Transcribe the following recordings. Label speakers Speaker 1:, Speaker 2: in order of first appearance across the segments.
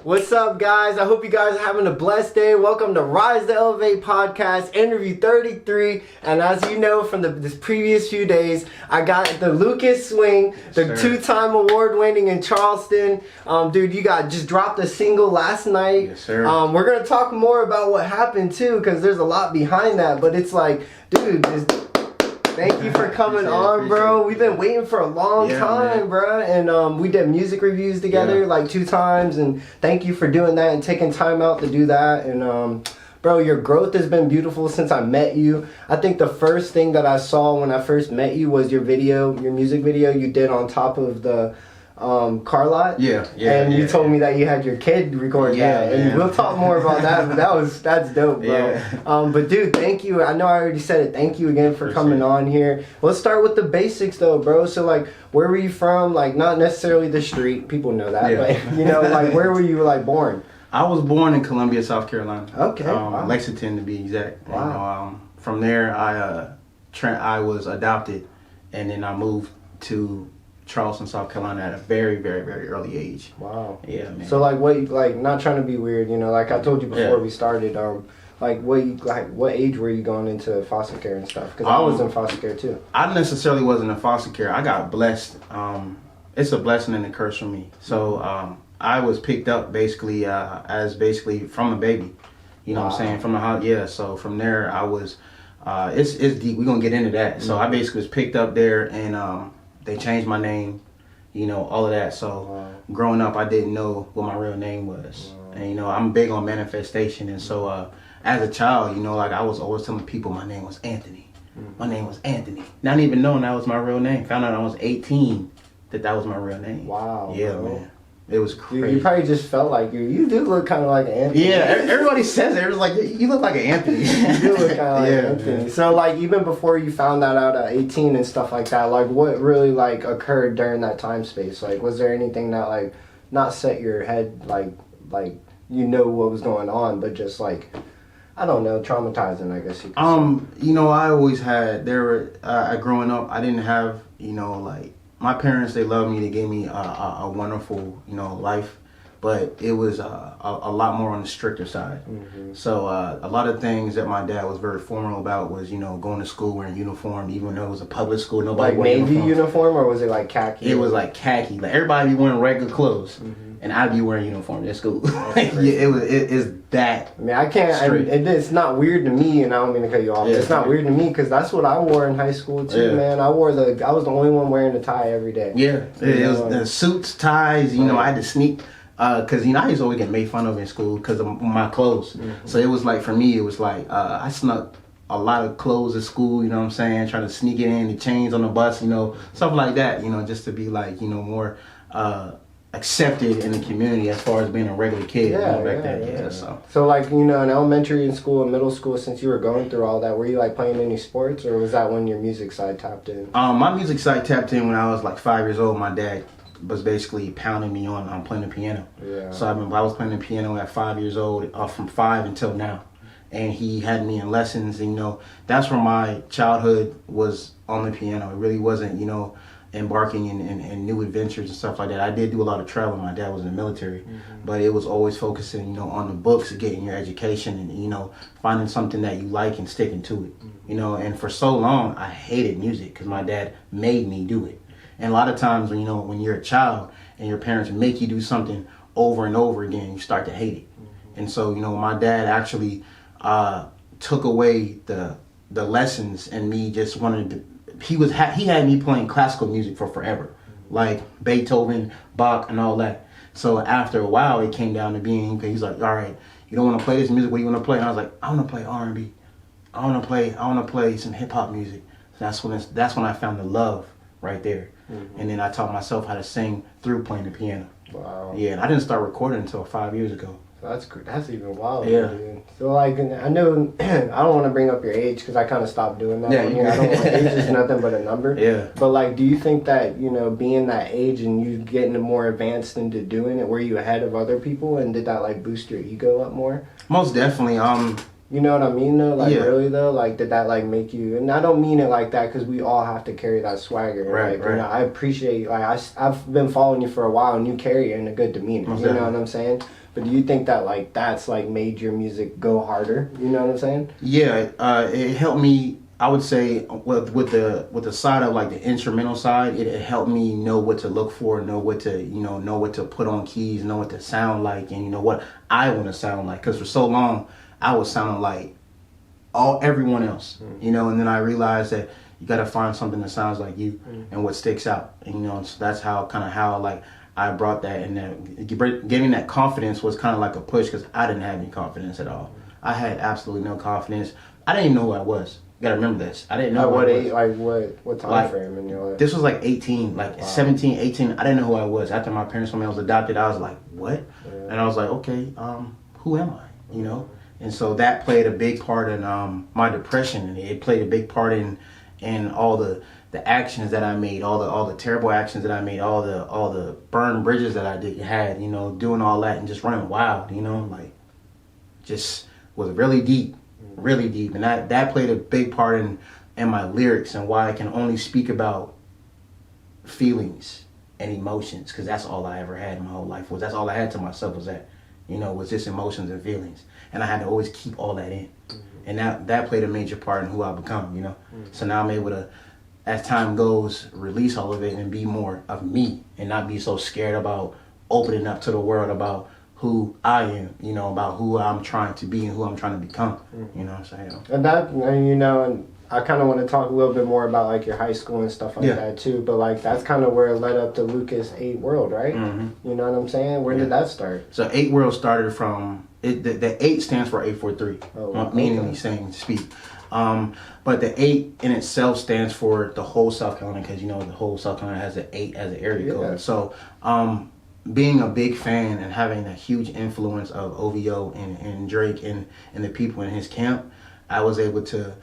Speaker 1: What's up, guys? I hope you guys are having a blessed day. Welcome to Rise to Elevate podcast, interview 33. And as you know from this previous few days, I got the Lukas swing, the two-time award-winning in Charleston. Dude, you just dropped a single last night.
Speaker 2: Yes, sir.
Speaker 1: We're going to talk more about what happened, too, because there's a lot behind that. But it's like, dude, thank you for coming on, bro. We've been waiting for a long time, man, bro. And we did music reviews together like 2 times. And thank you for doing that and taking time out to do that. And bro, your growth has been beautiful since I met you. I think the first thing that I saw when I first met you was your music video you did on top of the car lot. And you told me that you had your kid record that, and we'll talk more about that. But that's dope, bro. But dude, thank you. I know I already said it. Thank you again for coming on here. Let's start with the basics though, bro. So like, where were you from? Like, not necessarily the street, people know that, but you know, like, where were you like born?
Speaker 2: I was born in Columbia, South Carolina.
Speaker 1: Okay.
Speaker 2: Lexington to be exact.
Speaker 1: Wow.
Speaker 2: And, from there I was adopted, and then I moved to Charleston, South Carolina at a very, very, very early age.
Speaker 1: Wow.
Speaker 2: Yeah, man.
Speaker 1: So like not trying to be weird, you know, like I told you before we started, what age were you going into foster care and stuff? Because I was in foster care too.
Speaker 2: I necessarily wasn't in foster care. I got blessed. It's a blessing and a curse for me. So I was picked up basically as from a baby. You know what I'm saying? From the house. Yeah. So from there I was. It's deep. We're gonna get into that. So I basically was picked up there, and they changed my name, you know, all of that. So growing up, I didn't know what my real name was. And, you know, I'm big on manifestation. And so as a child, you know, like I was always telling people my name was Anthony. My name was Anthony. Not even knowing that was my real name. Found out I was 18 that was my real name.
Speaker 1: Wow.
Speaker 2: Yeah, bro. Man. It was crazy.
Speaker 1: You probably just felt like you do look kind of like an Anthony.
Speaker 2: Yeah, everybody says it. It was like, you look like an Anthony.
Speaker 1: You do look kind of like Anthony. Man. So like even before you found that out at 18 and stuff like that, like what really like occurred during that time space? Like was there anything that like not set your head like you know what was going on, but just like I don't know, traumatizing, I guess you could say.
Speaker 2: You know, I always had growing up, I didn't have, you know, like my parents, they loved me. They gave me a wonderful, you know, life, but it was a lot more on the stricter side. So a lot of things that my dad was very formal about was, you know, going to school wearing uniform, even though it was a public school. Nobody
Speaker 1: like Navy uniform, or was it like khaki?
Speaker 2: It was like khaki. Like everybody be wearing regular clothes, and I'd be wearing uniform at school. It's that.
Speaker 1: I mean, I can't. It's not weird to me, and I don't mean to cut you off. It's not weird to me because that's what I wore in high school too, man. I was the only one wearing a tie every day.
Speaker 2: Yeah, it was the suits, ties. You know, I had to sneak. Because, you know, I used to always get made fun of in school because of my clothes. So it was like, for me, it was like, I snuck a lot of clothes at school, you know what I'm saying? Trying to sneak it in, the chains on the bus, you know, stuff like that, you know, just to be like, you know, more accepted in the community as far as being a regular kid. Back then.
Speaker 1: So like, you know, in elementary and school and middle school, since you were going through all that, were you like playing any sports, or was that when your music side tapped in?
Speaker 2: My music side tapped in when I was like 5 years old. My dad was basically pounding me on playing the piano. So I was playing the piano at 5 years old, from 5 until now. And he had me in lessons, and, you know, that's where my childhood was, on the piano. It really wasn't, you know, embarking in new adventures and stuff like that. I did do a lot of traveling. My dad was in the military, but it was always focusing, you know, on the books, getting your education, and, you know, finding something that you like and sticking to it. You know, and for so long, I hated music because my dad made me do it. And a lot of times, when, you know, when you're a child and your parents make you do something over and over again, you start to hate it. And so, you know, my dad actually took away the lessons, and me just wanted to. He had me playing classical music for forever, like Beethoven, Bach, and all that. So after a while, it came down to being, he's like, all right, you don't want to play this music. What do you want to play? And I was like, I want to play R&B. I want to play some hip hop music. So that's when I found the love right there. And then I taught myself how to sing through playing the piano.
Speaker 1: Wow.
Speaker 2: Yeah, and I didn't start recording until 5 years ago.
Speaker 1: That's even wild. Dude. So like, I know I don't want to bring up your age because I kind of stopped doing that. I don't want age is nothing but a number. But like, do you think that, you know, being that age and you getting more advanced into doing it, were you ahead of other people, and did that like boost your ego up more?
Speaker 2: Most definitely.
Speaker 1: You know what I mean though? Like really though? Like did that like make you, and I don't mean it like that because we all have to carry that swagger.
Speaker 2: Right,
Speaker 1: like,
Speaker 2: right.
Speaker 1: You know, I appreciate, like I've been following you for a while and you carry it in a good demeanor. You know what I'm saying? But do you think that like that's like made your music go harder? You know what I'm saying?
Speaker 2: Yeah, it helped me. I would say with the side of like the instrumental side, it helped me know what to look for, know what to put on keys, know what to sound like, and what I want to sound like. Because for so long, I was sounding like everyone else, and then I realized that you got to find something that sounds like you and what sticks out, and so that's how like I brought that, and then getting that confidence was kind of like a push because I didn't have any confidence at all. I had absolutely no confidence. I didn't even know who I was. You gotta remember this. I didn't know
Speaker 1: at what age, like what time frame in your life?
Speaker 2: This was like 18, like 17, 18. I didn't know who I was. After my parents told me I was adopted, I was like, what? Yeah. And I was like, okay, who am I? And so that played a big part in my depression, and it played a big part in all the actions that I made, all the terrible actions that I made, all the burned bridges that I had, doing all that and just running wild, like just was really deep, and that played a big part in my lyrics and why I can only speak about feelings and emotions, because that's all I ever had in my whole life. That's all I had to myself was that, was just emotions and feelings, and I had to always keep all that in, and that played a major part in who I become, So now I'm able to, as time goes, release all of it and be more of me and not be so scared about opening up to the world about who I am, about who I'm trying to be and who I'm trying to become, you know what I'm saying?
Speaker 1: And that, and I kind of want to talk a little bit more about like your high school and stuff like that too, but like that's kind of where it led up to Lukas 8totheworld, right? You know what I'm saying? Where did that start?
Speaker 2: So 8totheworld started from, the 8 stands for 843, meaning saying speak. But the 8 in itself stands for the whole South Carolina, because the whole South Carolina has an 8 as an area code. So being a big fan and having a huge influence of OVO and Drake and the people in his camp, I was able to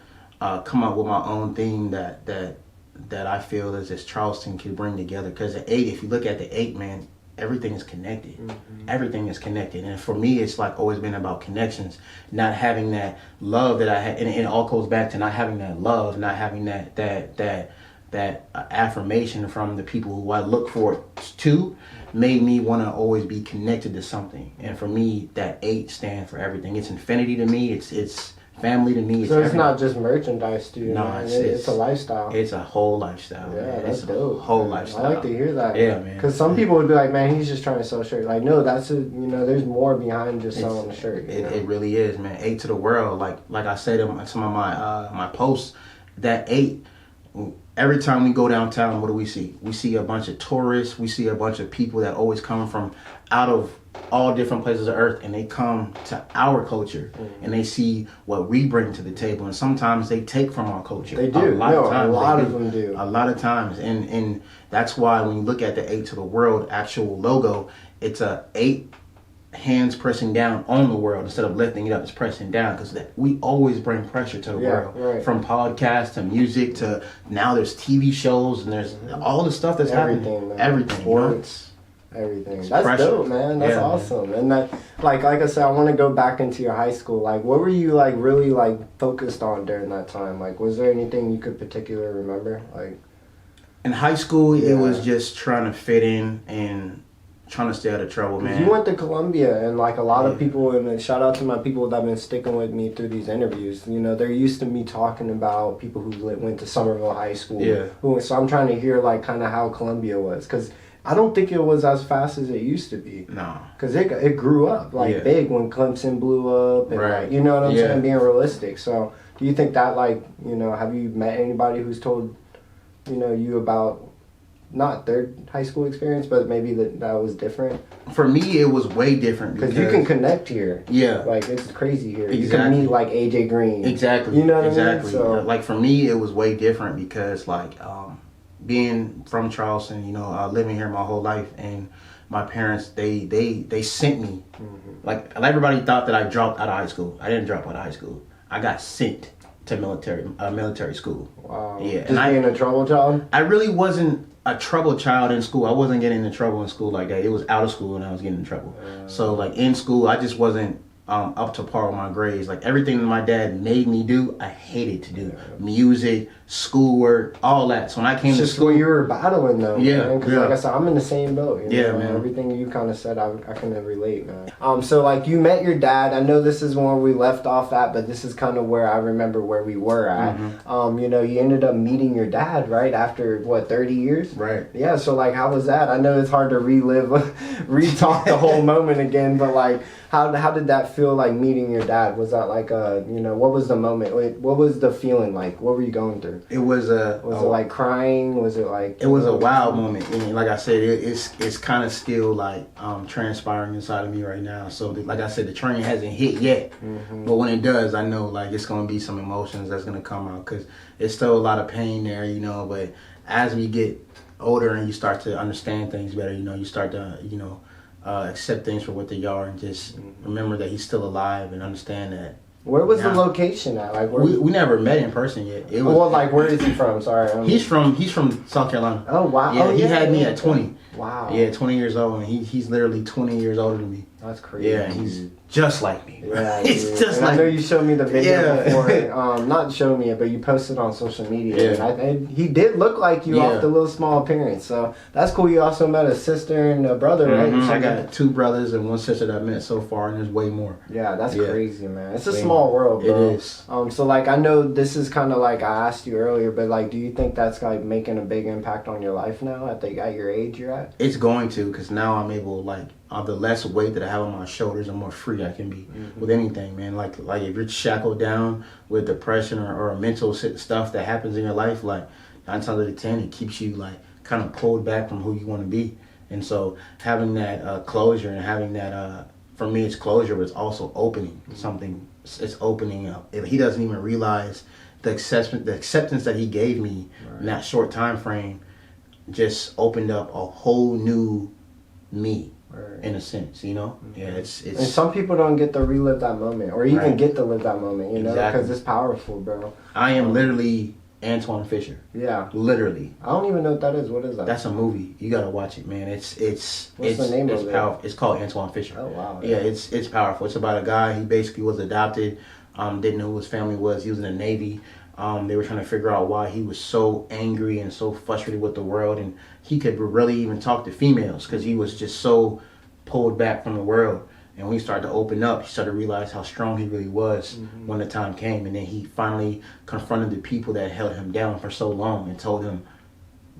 Speaker 2: come up with my own theme that I feel as Charleston could bring together. Because the 8, if you look at the 8, man, everything is connected. Everything is connected. And for me, it's like always been about connections, not having that love that I had. And it all goes back to not having that love, not having that affirmation from the people who I look forward to, made me want to always be connected to something. And for me, that 8 stands for everything. It's infinity to me. It's family to me.
Speaker 1: So it's not just merchandise to you.
Speaker 2: No,
Speaker 1: it's a lifestyle.
Speaker 2: It's a whole lifestyle.
Speaker 1: Yeah,
Speaker 2: man.
Speaker 1: that's dope.
Speaker 2: Whole lifestyle.
Speaker 1: I like to hear that.
Speaker 2: Yeah, man.
Speaker 1: Because some people would be like, man, he's just trying to sell shirts. Like, no, that's there's more behind just selling a shirt.
Speaker 2: It really is, man. 8totheworld. Like I said in some of my posts, that 8. Every time we go downtown, what do we see? We see a bunch of tourists. We see a bunch of people that always come from out of all different places of earth, and they come to our culture and they see what we bring to the table, and sometimes they take from our culture.
Speaker 1: They do. A lot of them do.
Speaker 2: A lot of times, and that's why when you look at the 8totheworld actual logo, it's a 8 hands pressing down on the world instead of lifting it up. It's pressing down, because we always bring pressure to the world, right. From podcasts to music to now there's TV shows and there's all the stuff that's happening.
Speaker 1: Man.
Speaker 2: Everything,
Speaker 1: sports, everything.
Speaker 2: It's
Speaker 1: that's
Speaker 2: pressure.
Speaker 1: Dope, man. That's awesome. Man. And that, like I said, I want to go back into your high school. Like, what were you like really like focused on during that time? Like, was there anything you could particularly remember? Like,
Speaker 2: in high school, it was just trying to fit in and trying to stay out of trouble, man.
Speaker 1: You went to Columbia, and like a lot of people, and shout out to my people that have been sticking with me through these interviews. They're used to me talking about people who went to Somerville High School. So I'm trying to hear like kind of how Columbia was, because I don't think it was as fast as it used to be.
Speaker 2: No.
Speaker 1: Because it grew up like big when Clemson blew up, and like, you know what I'm saying, being realistic. So do you think that like, have you met anybody who's told, you about not their high school experience, but maybe that was different? For
Speaker 2: me, it was way different
Speaker 1: because you can connect here.
Speaker 2: Yeah,
Speaker 1: like it's crazy here.
Speaker 2: Exactly.
Speaker 1: You can meet like AJ Green.
Speaker 2: Exactly.
Speaker 1: You know what
Speaker 2: I
Speaker 1: mean? So,
Speaker 2: like for me, it was way different because like being from Charleston, living here my whole life, and my parents they sent me. Like everybody thought that I dropped out of high school. I didn't drop out of high school. I got sent to military school. Wow. Yeah.
Speaker 1: Just being a trouble child?
Speaker 2: I really wasn't a troubled child in school. I wasn't getting into trouble in school like that. It was out of school and I was getting in trouble. So like in school, I just wasn't up to par with my grades. Like everything my dad made me do, I hated to do. Music, schoolwork, all that. So when I came to school,
Speaker 1: what you were battling though.
Speaker 2: Yeah,
Speaker 1: Because like I said, I'm in the same boat. You know?
Speaker 2: Man.
Speaker 1: Everything you kind of said, I can relate, man. So like you met your dad. I know this is where we left off at, but this is kind of where I remember where we were at. You know, you ended up meeting your dad right after what 30 years.
Speaker 2: Right.
Speaker 1: Yeah. So like, how was that? I know it's hard to re-talk the whole moment again, but like. How did that feel like meeting your dad? Was that like you know, what was the moment? What was the feeling like? What were you going through?
Speaker 2: It was it
Speaker 1: like crying? Was it like?
Speaker 2: It was a wild moment. And like I said, it's kind of still like transpiring inside of me right now. So like I said, the train hasn't hit yet, but when it does, I know like it's gonna be some emotions that's gonna come out because it's still a lot of pain there, you know. But as we get older and you start to understand things better, you know, you start to accept things for what they are and just remember that he's still alive and understand that.
Speaker 1: Where was the location at? Like
Speaker 2: we never met in person yet. It was,
Speaker 1: well, like where is he from? Sorry,
Speaker 2: he's from South Carolina.
Speaker 1: Oh wow!
Speaker 2: Yeah, he had me at 20.
Speaker 1: Wow.
Speaker 2: Yeah, 20 years old, and he's literally 20 years older than me.
Speaker 1: That's crazy.
Speaker 2: Yeah, he's just like me.
Speaker 1: Yeah,
Speaker 2: he's just
Speaker 1: and
Speaker 2: like.
Speaker 1: I know you showed me the video before. Not showed me it, but you posted on social media.
Speaker 2: Yeah.
Speaker 1: And he did look like you off the little small appearance. So that's cool. You also met a sister and a brother, right?
Speaker 2: I got 2 brothers and 1 sister that I met so far, and there's way more.
Speaker 1: Yeah, that's crazy, man. It's a small world, bro.
Speaker 2: It is.
Speaker 1: So like I know this is kind of like I asked you earlier, but like, do you think that's like making a big impact on your life now at your age you're at?
Speaker 2: It's going to, because now I'm able like. The less weight that I have on my shoulders, the more free I can be with anything, man. Like if you're shackled down with depression or mental stuff that happens in your life, like 9 times out of 10, it keeps you like kind of pulled back from who you want to be. And so having that closure and having that, for me, it's closure, but it's also opening something. It's opening up. If he doesn't even realize the acceptance that he gave me in that short time frame, just opened up a whole new me. In a sense, you know? Yeah, it's... And
Speaker 1: some people don't get to relive that moment or even get to live that moment, you know? Because it's powerful, bro.
Speaker 2: I am literally Antoine Fisher.
Speaker 1: Yeah.
Speaker 2: Literally.
Speaker 1: I don't even know what that is. What is that?
Speaker 2: That's a movie. You gotta watch it, man. What's
Speaker 1: the name of it?
Speaker 2: Powerful. It's called Antoine Fisher.
Speaker 1: Oh, wow.
Speaker 2: Yeah, it's powerful. It's about a guy. He basically was adopted. Didn't know who his family was. He was in the Navy. They were trying to figure out why he was so angry and so frustrated with the world. And he could really even talk to females because he was just so... pulled back from the world, and when he started to open up, he started to realize how strong he really was when the time came. And then he finally confronted the people that held him down for so long and told him,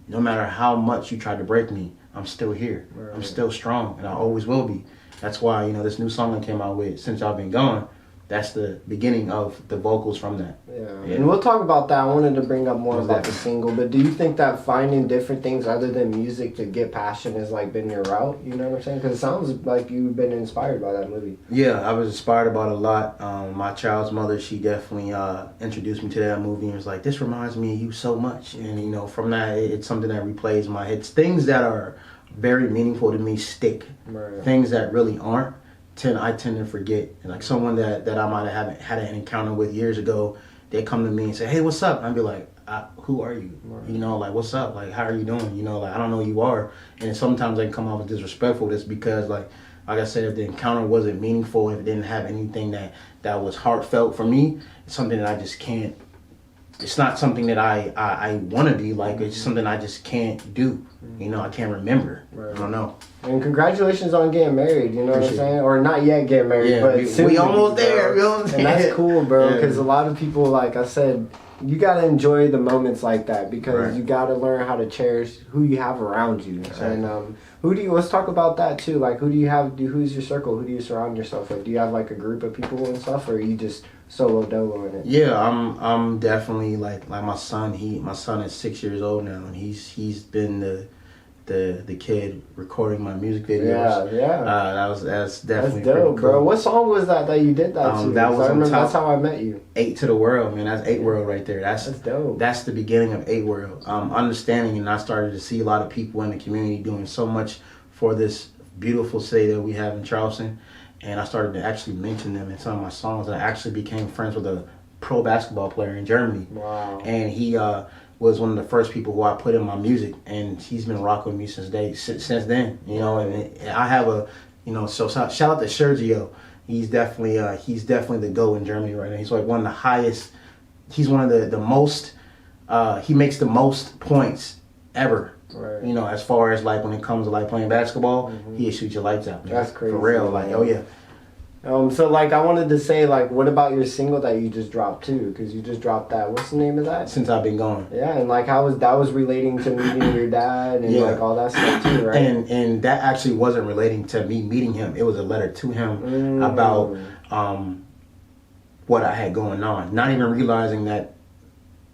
Speaker 2: no matter how much you tried to break me, I'm still here. I'm still strong, and I always will be. That's why, you know, this new song I came out with, Since Y'all Been Gone, that's the beginning of the vocals from that. Yeah.
Speaker 1: And we'll talk about that. I wanted to bring up more about the single, but do you think that finding different things other than music to get passion has like been your route? You know what I'm saying? Because it sounds like you've been inspired by that movie.
Speaker 2: Yeah, I was inspired about it a lot. My child's mother, she definitely introduced me to that movie and was like, this reminds me of you so much. And, you know, from that, it's something that replays in my head. It's things that are very meaningful to me stick. Right. Things that really aren't. I tend to forget. And like someone that I might have had an encounter with years ago, they come to me and say, hey, what's up? And I'd be like, who are you? Right. You know, like, what's up? Like, how are you doing? You know, like, I don't know who you are. And sometimes I can come off as disrespectful just because, like I said, if the encounter wasn't meaningful, if it didn't have anything that was heartfelt for me, it's something that I just can't. It's not something that I want to be like. It's something I just can't do. You know, I can't remember. Right. I don't know.
Speaker 1: And congratulations on getting married, you know what I'm saying? Or not yet getting married, but soon.
Speaker 2: We almost there, you know what I'm saying?
Speaker 1: And that's cool, bro, because a lot of people, like I said, you got to enjoy the moments like that because you got to learn how to cherish who you have around you. Exactly. And let's talk about that too. Like, who's your circle? Who do you surround yourself with? Do you have like a group of people and stuff, or are you just solo dolo in it?
Speaker 2: Yeah, I'm definitely like my son. My son is 6 years old now, and he's been the kid recording my music videos. That's definitely
Speaker 1: dope,
Speaker 2: cool.
Speaker 1: bro. What song was that you did that to?
Speaker 2: That was
Speaker 1: that's how I met you.
Speaker 2: 8totheworld, man. That's 8totheworld right there. That's
Speaker 1: dope.
Speaker 2: That's the beginning of 8totheworld. Understanding, and I started to see a lot of people in the community doing so much for this beautiful city that we have in Charleston, and I started to actually mention them in some of my songs. And I actually became friends with a pro basketball player in Germany.
Speaker 1: Wow.
Speaker 2: And he was one of the first people who I put in my music, and he's been rocking with me since then. You know, and I have so shout out to Sergio. he's definitely the GOAT in Germany right now. He's like one of the highest. He's one of the most. He makes the most points ever.
Speaker 1: Right.
Speaker 2: You know, as far as like when it comes to like playing basketball, he'll shoot your lights out. Man.
Speaker 1: That's crazy.
Speaker 2: For real, like oh yeah.
Speaker 1: So like I wanted to say like, what about your single that you just dropped too? Because you just dropped that. What's the name of that?
Speaker 2: Since I've been gone.
Speaker 1: Yeah, and like how was that was relating to meeting your dad and like all that stuff too, right?
Speaker 2: And that actually wasn't relating to me meeting him. It was a letter to him about what I had going on. Not even realizing that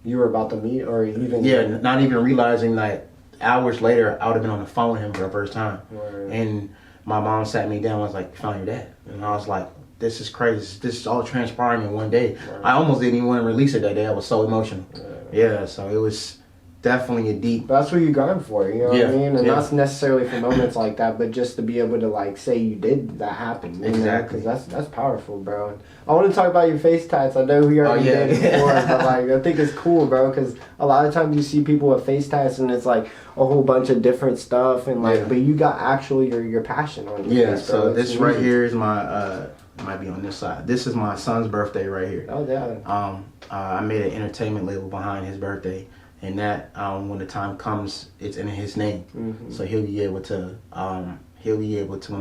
Speaker 1: you were about to meet, or even
Speaker 2: not even realizing that hours later I would have been on the phone with him for the first time.
Speaker 1: Right.
Speaker 2: And my mom sat me down and was like, "You found your dad." And I was like, this is crazy. This is all transpiring in one day. Right. I almost didn't even want to release it that day. I was so emotional. Yeah, so it was definitely a deep.
Speaker 1: But that's what you grind for, you know what I mean? And not necessarily for moments like that, but just to be able to like say you did that happen.
Speaker 2: Exactly.
Speaker 1: Because that's powerful, bro. And I want to talk about your face tats. I know we already did before, but like I think it's cool, bro, because a lot of times you see people with face tats and it's like a whole bunch of different stuff and like, but you got actually your passion on your face, bro.
Speaker 2: So this right here is my. Might be on this side. This is my son's birthday right here.
Speaker 1: Oh yeah.
Speaker 2: I made an entertainment label behind his birthday, and that when the time comes, it's in his name. So he'll be able to when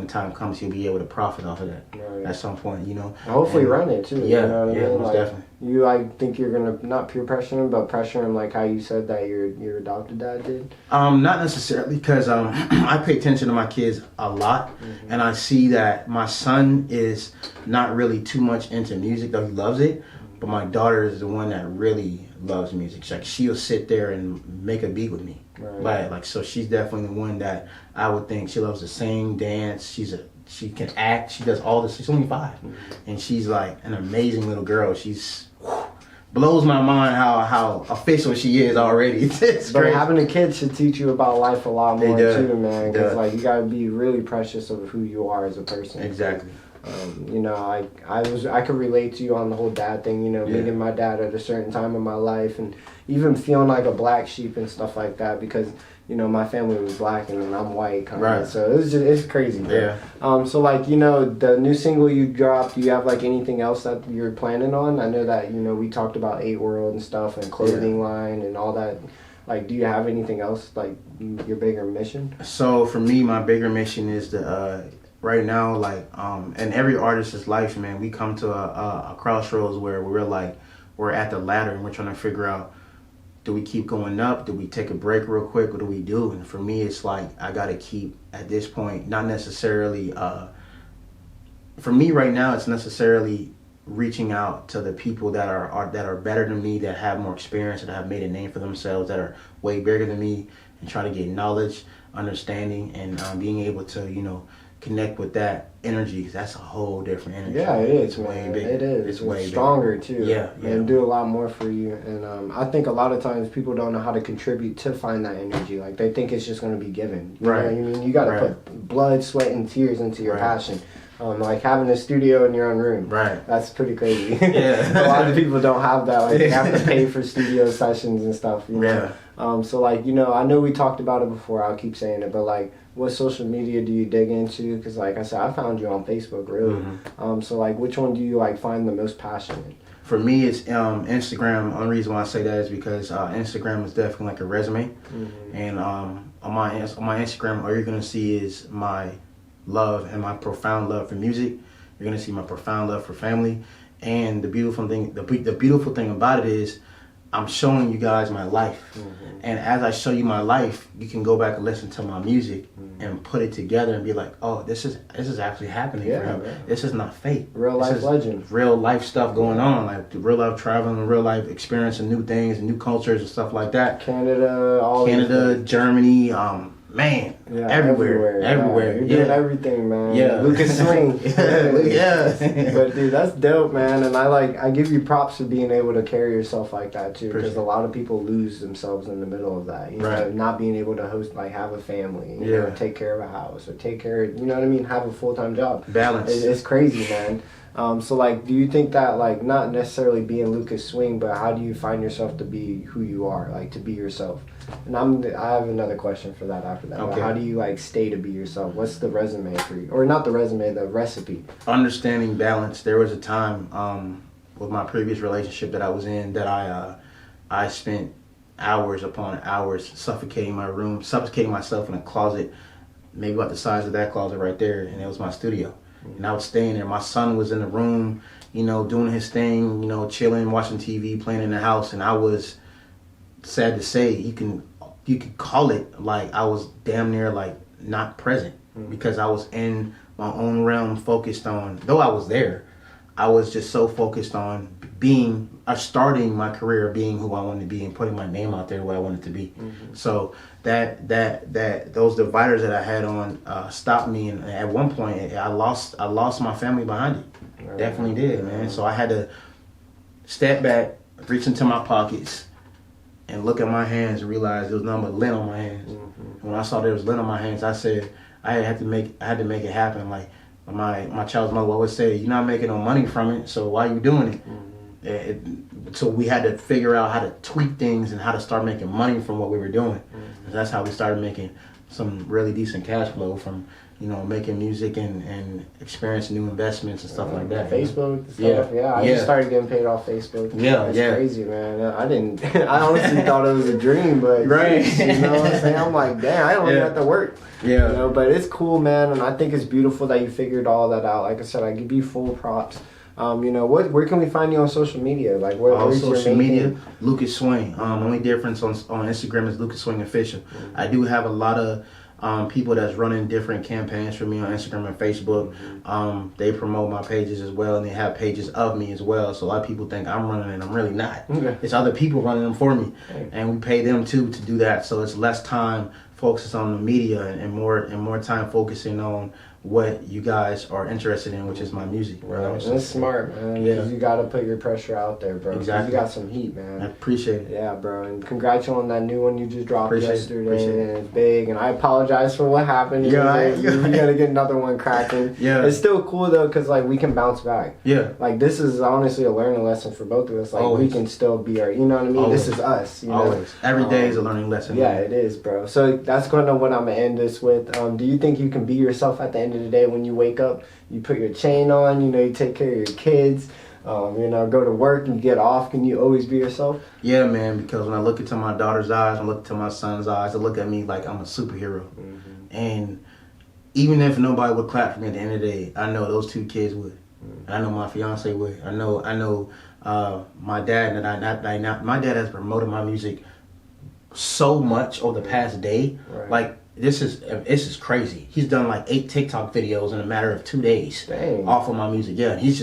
Speaker 2: the time comes, he'll be able to profit off of that at some point, you know.
Speaker 1: Hopefully run it too.
Speaker 2: Yeah,
Speaker 1: you know what I mean?
Speaker 2: Most
Speaker 1: like,
Speaker 2: definitely.
Speaker 1: You like think you're gonna not peer pressure him, but pressure him like how you said that your adopted dad did?
Speaker 2: Not necessarily, because I pay attention to my kids a lot, and I see that my son is not really too much into music, though he loves it. But my daughter is the one that really loves music. She'll sit there and make a beat with me. Like so she's definitely the one that I would think she loves to sing, dance. She can act. She does all this. She's only 5, and she's like an amazing little girl. She's blows my mind how official she is already. It's
Speaker 1: but
Speaker 2: crazy.
Speaker 1: Having a kid should teach you about life a lot more too, man. Because like you gotta be really precious of who you are as a person.
Speaker 2: Exactly.
Speaker 1: You know, I could relate to you on the whole dad thing, you know, meeting my dad at a certain time in my life and even feeling like a black sheep and stuff like that because, you know, my family was black and I'm white kind of. So it's crazy, bro. So like, you know, the new single you dropped, do you have like anything else that you're planning on? I know that, you know, we talked about 8totheworld and stuff and clothing line and all that. Like, do you have anything else, like your bigger mission? So
Speaker 2: for me, my bigger mission is to right now, like, in every artist's life, man, we come to a crossroads where we're at the ladder and we're trying to figure out, do we keep going up? Do we take a break real quick? What do we do? And for me, it's like, I got to keep, at this point, not necessarily, for me right now, it's necessarily reaching out to the people that are better than me, that have more experience, that have made a name for themselves, that are way bigger than me, and try to get knowledge, understanding, and being able to, you know, connect with that energy. That's a whole different energy.
Speaker 1: Yeah, it is.
Speaker 2: It's way bigger.
Speaker 1: It is.
Speaker 2: It's way
Speaker 1: stronger
Speaker 2: bigger.
Speaker 1: too. And do a lot more for you. And I think a lot of times people don't know how to contribute to find that energy. Like they think it's just going to be given. You know what I mean? You got to put blood, sweat, and tears into your passion. Like having a studio in your own room. That's pretty crazy. A lot of people don't have that. Like they have to pay for studio sessions and stuff. You know? So like, you know, I know we talked about it before. I'll keep saying it, but like, what social media do you dig into? Because like I said, I found you on Facebook, really. So like, which one do you like find the most passion in?
Speaker 2: For me, it's Instagram. The only reason why I say that is because Instagram is definitely like a resume. And on my Instagram, all you're gonna see is my love and my profound love for music. You're gonna see my profound love for family. And the beautiful thing about it is, I'm showing you guys my life. And as I show you my life, you can go back and listen to my music and put it together and be like, oh, this is actually happening for him. This is not fake.
Speaker 1: Real life legend.
Speaker 2: Real life stuff going on, like real life traveling, real life experiencing new things and new cultures and stuff like that.
Speaker 1: Canada,
Speaker 2: Germany, man, everywhere.
Speaker 1: You're doing everything, man. Lukas Swing. But dude, that's dope, man. And I give you props for being able to carry yourself like that too, because a lot of people lose themselves in the middle of that. You know, not being able to host, like, have a family, you know, take care of a house or take care of, you know what I mean, have a full-time job.
Speaker 2: Balance.
Speaker 1: It's crazy, man. So like, do you think that, like, not necessarily being Lukas Swing, but how do you find yourself to be who you are, like to be yourself? And I have another question for that after that. Okay. How do you like stay to be yourself? What's the resume for you? Or not the resume, the recipe.
Speaker 2: Understanding balance. There was a time with my previous relationship that I was in that I spent hours upon hours suffocating myself in a closet, maybe about the size of that closet right there, and it was my studio. And I was staying there. My son was in the room, you know, doing his thing, you know, chilling, watching TV, playing in the house, and I was, sad to say, you could call it like I was damn near like not present, because I was in my own realm, focused on, though I was there, I was just so focused on starting my career, being who I wanted to be, and putting my name out there where I wanted to be. So that those dividers that I had on stopped me, and at one point I lost my family behind it. Definitely did, man. So I had to step back, reach into my pockets, and look at my hands and realize there was nothing but lint on my hands. And when I saw there was lint on my hands, I said I had to make it happen. Like my child's mother would always say, "You're not making no money from it, so why are you doing it?" So we had to figure out how to tweak things and how to start making money from what we were doing. And that's how we started making some really decent cash flow from, you know, making music and experiencing new investments and stuff like that.
Speaker 1: Facebook stuff, I just started getting paid off Facebook. That's crazy, man. I honestly thought it was a dream, but
Speaker 2: right.
Speaker 1: You know what I'm saying? I'm like, damn, I don't even have to work. You know, but it's cool, man, and I think it's beautiful that you figured all that out. Like I said, I give you full props. You know, where can we find you on social media? Like, where's your social media?
Speaker 2: Lukas 𝙄𝙩𝙚𝙚. Only difference on Instagram is Lukas 𝙄𝙚𝙚 Official. I do have a lot of people that's running different campaigns for me on Instagram and Facebook. They promote my pages as well, and they have pages of me as well. So a lot of people think I'm running, and I'm really not. It's other people running them for me, and we pay them too to do that. So it's less time focusing on the media and more time focusing on what you guys are interested in, which is my music.
Speaker 1: Right. That's smart, man. Because you got to put your pressure out there, bro.
Speaker 2: Exactly.
Speaker 1: You got some heat, man.
Speaker 2: I appreciate it.
Speaker 1: Yeah, bro. And congrats on that new one you just dropped yesterday.
Speaker 2: Appreciate
Speaker 1: it. And it's big. And I apologize for what happened. You got to get another one cracking. It's still cool, though, because, like, we can bounce back. Like, this is honestly a learning lesson for both of us. Like, we can still be our, you know what I mean?
Speaker 2: Always.
Speaker 1: This is us. You know?
Speaker 2: Always. Every day is a learning lesson.
Speaker 1: Yeah, it is, bro. So that's kind of what I'm going to end this with. Do you think you can be yourself at the end of the day when you wake up, you put your chain on, you know, you take care of your kids, you know, go to work and get off? Can you always be yourself?
Speaker 2: Yeah, man, because when I look into my daughter's eyes, I look into my son's eyes, they look at me like I'm a superhero. And even if nobody would clap for me at the end of the day, I know those two kids would. And I know my fiance would. I know my dad, my dad has promoted my music so much over the past day. Like, this is crazy. He's done like 8 TikTok videos in a matter of 2 days. Off of my music. Yeah, he's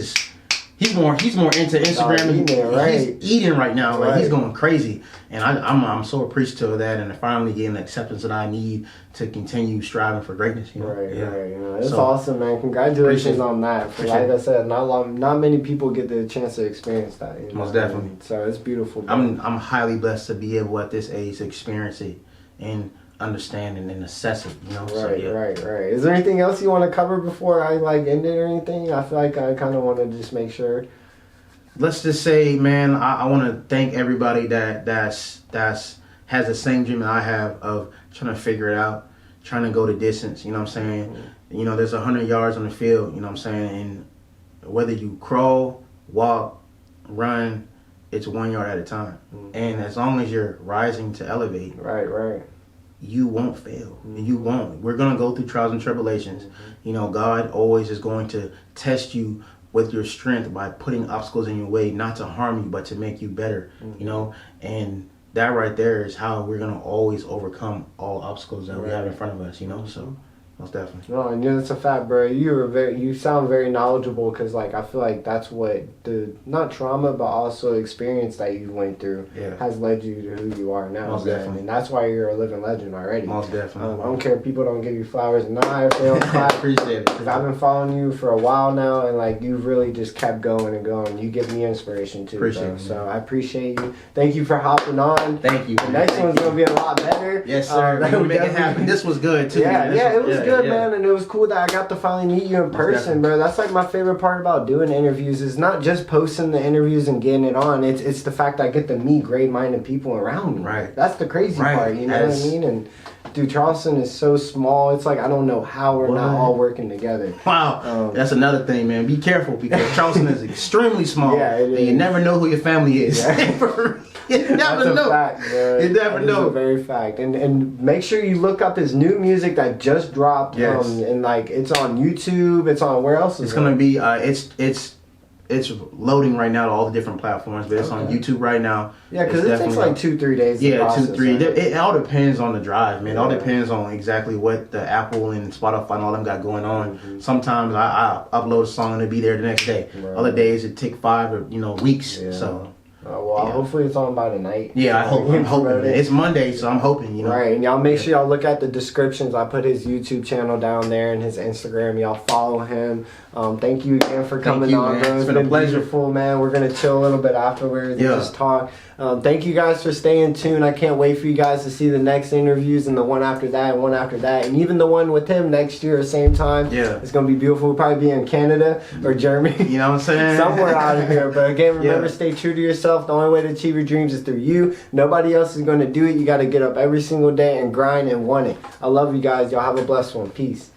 Speaker 2: more into Instagram. He's eating right now. Like, he's going crazy, and I'm so appreciative of that, and finally getting the acceptance that I need to continue striving for greatness. You know?
Speaker 1: You know, it's awesome, man. Congratulations on that. Like I said, not many people get the chance to experience that. You know?
Speaker 2: Most definitely.
Speaker 1: So it's beautiful. Bro.
Speaker 2: I'm highly blessed to be able at this age to experience it and understanding and assess it, you know.
Speaker 1: Right. Is there anything else you want to cover before I like end it or anything? I feel like I kind of want to just make sure.
Speaker 2: Let's just say, man, I want to thank everybody that's has the same dream that I have of trying to figure it out, trying to go the distance. You know what I'm saying? You know, there's 100 yards on the field. You know what I'm saying? And whether you crawl, walk, run, it's 1 yard at a time. And as long as you're rising to elevate, you won't fail. You won't. We're going to go through trials and tribulations. You know, God always is going to test you with your strength by putting obstacles in your way, not to harm you, but to make you better, you know. And that right there is how we're going to always overcome all obstacles that we have in front of us, you know. So most definitely.
Speaker 1: No, and that's a fact, bro. You sound very knowledgeable, because like I feel like that's what the not trauma but also experience that you went through has led you to who you are now.
Speaker 2: Most definitely.
Speaker 1: And that's why you're a living legend already.
Speaker 2: Most definitely.
Speaker 1: I don't care if people don't give you flowers or not, if they don't clap.
Speaker 2: Appreciate it.
Speaker 1: Because I've been following you for a while now, and like you've really just kept going and going. You give me inspiration too.
Speaker 2: Appreciate it.
Speaker 1: So I appreciate you. Thank you for hopping on.
Speaker 2: Thank you.
Speaker 1: The next one's gonna be a lot better.
Speaker 2: Yes, sir. We'll make it happen. This was good too.
Speaker 1: Yeah, it was good. good, man. And it was cool that I got to finally meet you in person, bro. That's like my favorite part about doing interviews is not just posting the interviews and getting it on. It's the fact that I get to meet great-minded people around me.
Speaker 2: Right.
Speaker 1: That's the crazy part, you know what I mean? And dude, Charleston is so small. It's like I don't know how we're not all working together.
Speaker 2: Wow. That's another thing, man. Be careful because Charleston is extremely small. Yeah, it is. And you never know who your family is. Yeah. You never know.
Speaker 1: A fact, bro. You never know. That's a very fact. And make sure you look up his new music that just dropped. Yes. And like it's on YouTube. It's on where else?
Speaker 2: It's gonna be. It's loading right now to all the different platforms, but it's on YouTube right now.
Speaker 1: Yeah, because it takes like 2-3 days.
Speaker 2: Yeah, 2-3. It all depends on the drive, man. It all depends on exactly what the Apple and Spotify and all them got going on. Sometimes I upload a song and it'll be there the next day. Other days it take 5 or weeks. Yeah. So.
Speaker 1: Hopefully it's on by tonight.
Speaker 2: Yeah, I'm hoping. It's Monday, so I'm hoping,
Speaker 1: Right, and y'all make sure y'all look at the descriptions. I put his YouTube channel down there and his Instagram. Y'all follow him. Thank you again for coming on, bro.
Speaker 2: It's been a pleasure.
Speaker 1: Beautiful, man. We're going to chill a little bit afterwards and just talk. Thank you guys for staying tuned. I can't wait for you guys to see the next interviews and the one after that and one after that. And even the one with him next year, same time. Yeah. It's going to be beautiful. We'll probably be in Canada or Germany. You know what I'm saying? Somewhere out of here. But again, remember, stay true to yourself. The only way to achieve your dreams is through you. Nobody else is going to do it. You got to get up every single day and grind and want it. I love you guys. Y'all have a blessed one. Peace.